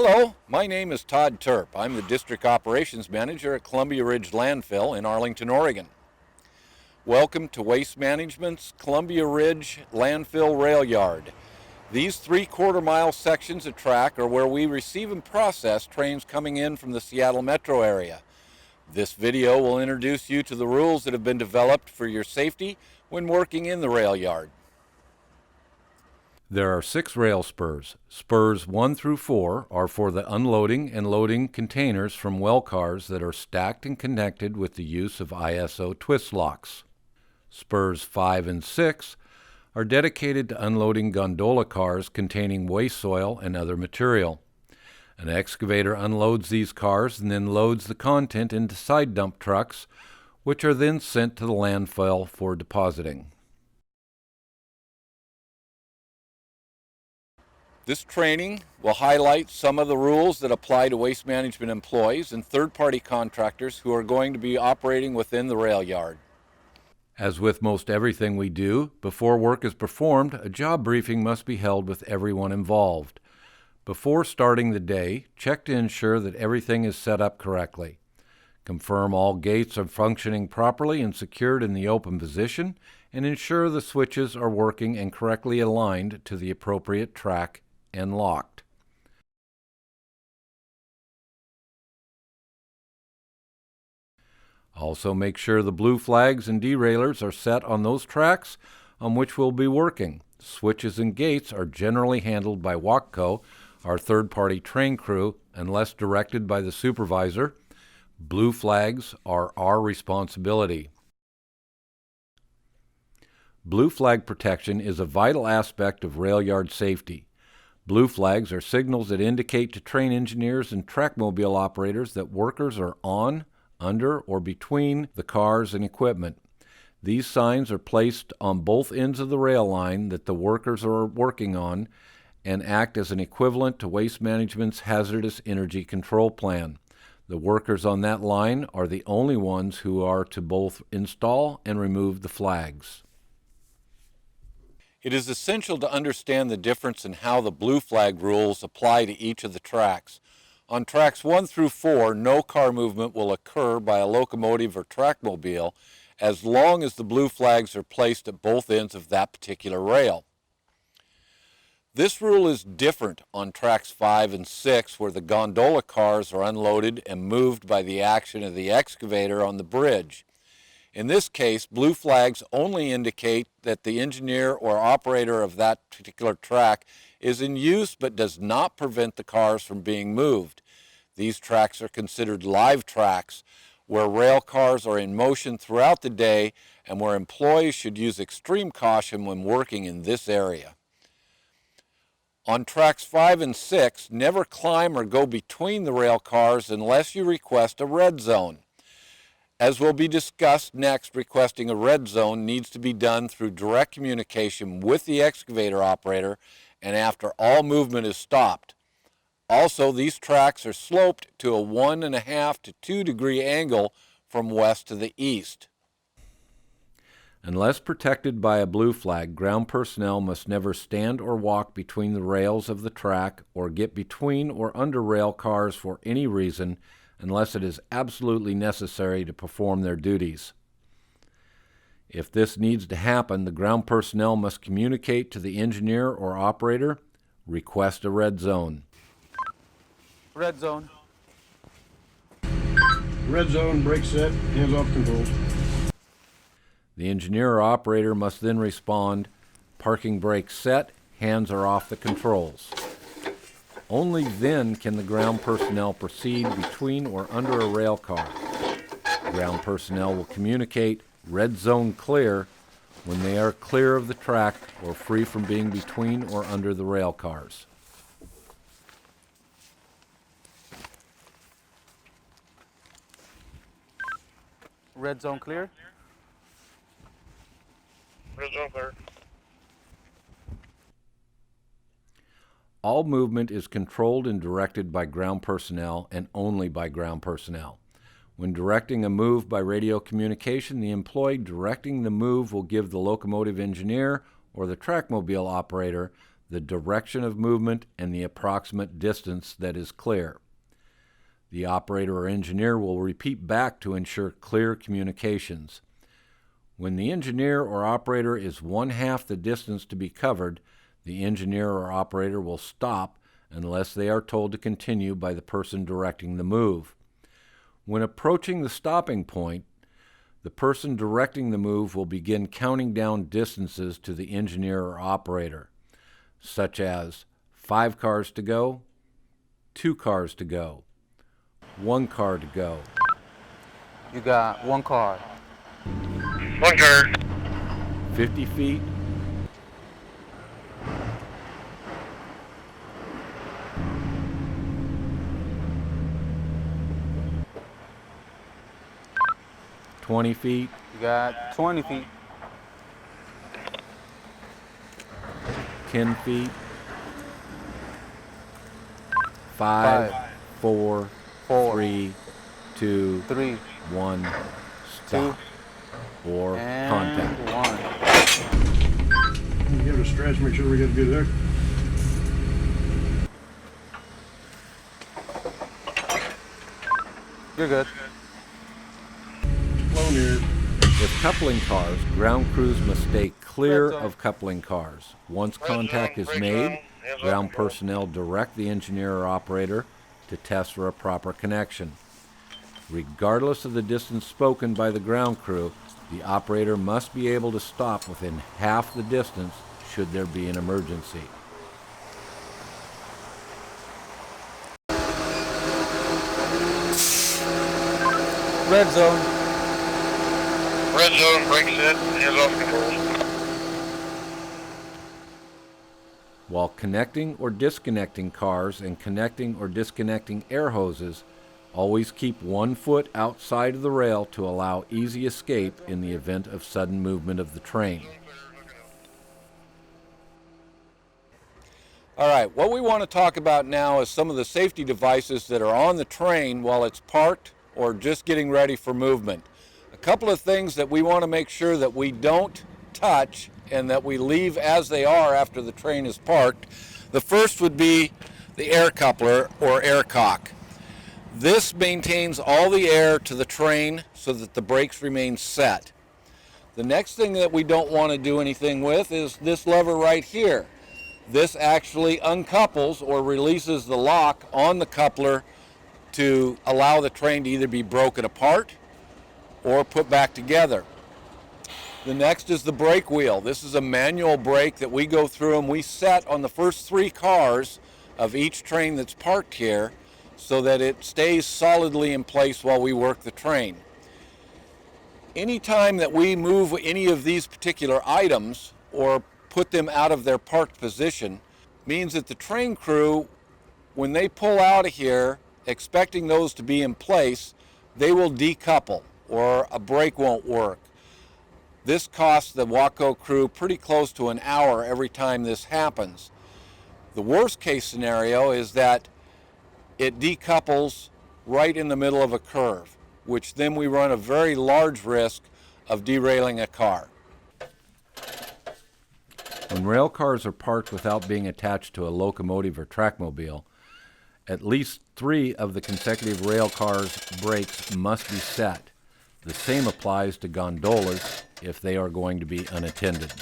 Hello, my name is Todd Turp. I'm the District Operations Manager at Columbia Ridge Landfill in Arlington, Oregon. Welcome to Waste Management's Columbia Ridge Landfill Railyard. These 3/4 mile sections of track are where we receive and process trains coming in from the Seattle metro area. This video will introduce you to the rules that have been developed for your safety when working in the rail yard. There are 6 rail spurs. Spurs 1 through 4 are for the unloading and loading containers from well cars that are stacked and connected with the use of ISO twist locks. Spurs 5 and 6 are dedicated to unloading gondola cars containing waste soil and other material. An excavator unloads these cars and then loads the content into side dump trucks, which are then sent to the landfill for depositing. This training will highlight some of the rules that apply to waste management employees and third-party contractors who are going to be operating within the rail yard. As with most everything we do, before work is performed, a job briefing must be held with everyone involved. Before starting the day, check to ensure that everything is set up correctly. Confirm all gates are functioning properly and secured in the open position, and ensure the switches are working and correctly aligned to the appropriate track and locked. Also make sure the blue flags and derailleurs are set on those tracks on which we'll be working. Switches and gates are generally handled by WACCO, our third-party train crew, unless directed by the supervisor. Blue flags are our responsibility. Blue flag protection is a vital aspect of rail yard safety. Blue flags are signals that indicate to train engineers and trackmobile operators that workers are on, under, or between the cars and equipment. These signs are placed on both ends of the rail line that the workers are working on and act as an equivalent to Waste Management's Hazardous Energy Control Plan. The workers on that line are the only ones who are to both install and remove the flags. It is essential to understand the difference in how the blue flag rules apply to each of the tracks. On tracks 1 through 4, no car movement will occur by a locomotive or trackmobile as long as the blue flags are placed at both ends of that particular rail. This rule is different on tracks 5 and 6, where the gondola cars are unloaded and moved by the action of the excavator on the bridge. In this case, blue flags only indicate that the engineer or operator of that particular track is in use but does not prevent the cars from being moved. These tracks are considered live tracks, where rail cars are in motion throughout the day and where employees should use extreme caution when working in this area. On tracks 5 and 6, never climb or go between the rail cars unless you request a red zone. As will be discussed next, requesting a red zone needs to be done through direct communication with the excavator operator and after all movement is stopped. Also, these tracks are sloped to a 1.5 to 2 degree angle from west to the east. Unless protected by a blue flag, ground personnel must never stand or walk between the rails of the track or get between or under rail cars for any reason unless it is absolutely necessary to perform their duties. If this needs to happen, the ground personnel must communicate to the engineer or operator, request a red zone. Red zone. Red zone, brake set, hands off controls. The engineer or operator must then respond, parking brake set, hands are off the controls. Only then can the ground personnel proceed between or under a rail car. Ground personnel will communicate red zone clear when they are clear of the track or free from being between or under the rail cars. Red zone clear. Red zone clear. All movement is controlled and directed by ground personnel and only by ground personnel. When directing a move by radio communication, the employee directing the move will give the locomotive engineer or the trackmobile operator the direction of movement, and the approximate distance that is clear. The operator or engineer will repeat back to ensure clear communications. When the engineer or operator is 1/2 the distance to be covered, the engineer or operator will stop unless they are told to continue by the person directing the move. When approaching the stopping point, the person directing the move will begin counting down distances to the engineer or operator, such as 5 cars to go, 2 cars to go, 1 car to go. You got 1 car. 1 car. 50 feet, 20 feet, You got 20 feet. 10 feet, 5, 4, 3, 2, 3, 1, stop, or and contact. 1. Give it a stretch, make sure we get a good hook. You're good. Flow near. With coupling cars, ground crews must stay clear of coupling cars. Once contact is made, ground personnel direct the engineer or operator to test for a proper connection. Regardless of the distance spoken by the ground crew, the operator must be able to stop within half the distance should there be an emergency. Red zone. Red zone, brake set, hands off controls. While connecting or disconnecting cars and connecting or disconnecting air hoses, always keep 1 foot outside of the rail to allow easy escape in the event of sudden movement of the train. All right, what we want to talk about now is some of the safety devices that are on the train while it's parked or just getting ready for movement. A couple of things that we want to make sure that we don't touch and that we leave as they are after the train is parked. The first would be the air coupler or air cock. This maintains all the air to the train so that the brakes remain set. The next thing that we don't want to do anything with is this lever right here. This actually uncouples or releases the lock on the coupler to allow the train to either be broken apart or put back together. The next is the brake wheel. This is a manual brake that we go through and we set on the first 3 cars of each train that's parked here so that it stays solidly in place while we work the train. Anytime that we move any of these particular items or put them out of their parked position means that the train crew, when they pull out of here expecting those to be in place, they will decouple or a brake won't work. This costs the Waco crew pretty close to an hour every time this happens. The worst case scenario is that it decouples right in the middle of a curve, which then we run a very large risk of derailing a car. When rail cars are parked without being attached to a locomotive or trackmobile, at least 3 of the consecutive rail cars' brakes must be set. The same applies to gondolas if they are going to be unattended.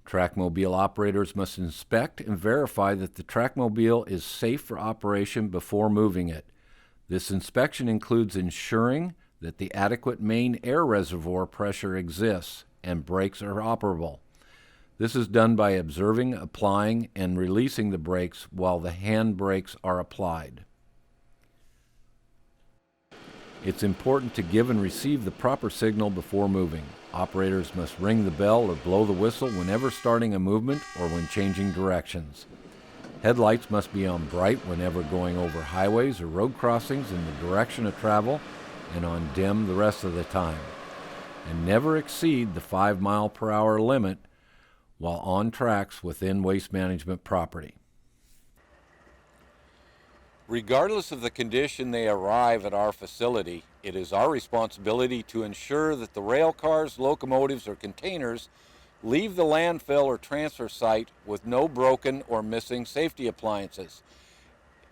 Trackmobile operators must inspect and verify that the trackmobile is safe for operation before moving it. This inspection includes ensuring that the adequate main air reservoir pressure exists and brakes are operable. This is done by observing, applying, and releasing the brakes while the hand brakes are applied. It's important to give and receive the proper signal before moving. Operators must ring the bell or blow the whistle whenever starting a movement or when changing directions. Headlights must be on bright whenever going over highways or road crossings in the direction of travel and on dim the rest of the time. And never exceed the 5-mile-per-hour limit while on tracks within waste management property. Regardless of the condition they arrive at our facility, it is our responsibility to ensure that the rail cars, locomotives, or containers Leave the landfill or transfer site with no broken or missing safety appliances.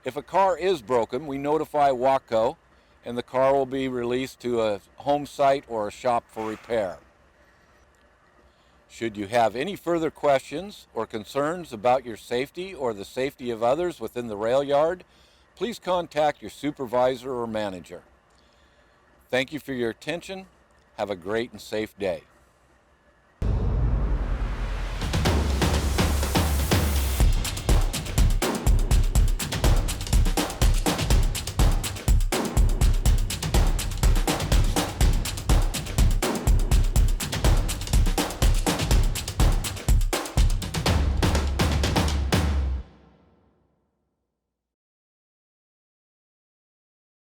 If a car is broken, we notify WACO and the car will be released to a home site or a shop for repair. Should you have any further questions or concerns about your safety or the safety of others within the rail yard, please contact your supervisor or manager. Thank you for your attention. Have a great and safe day.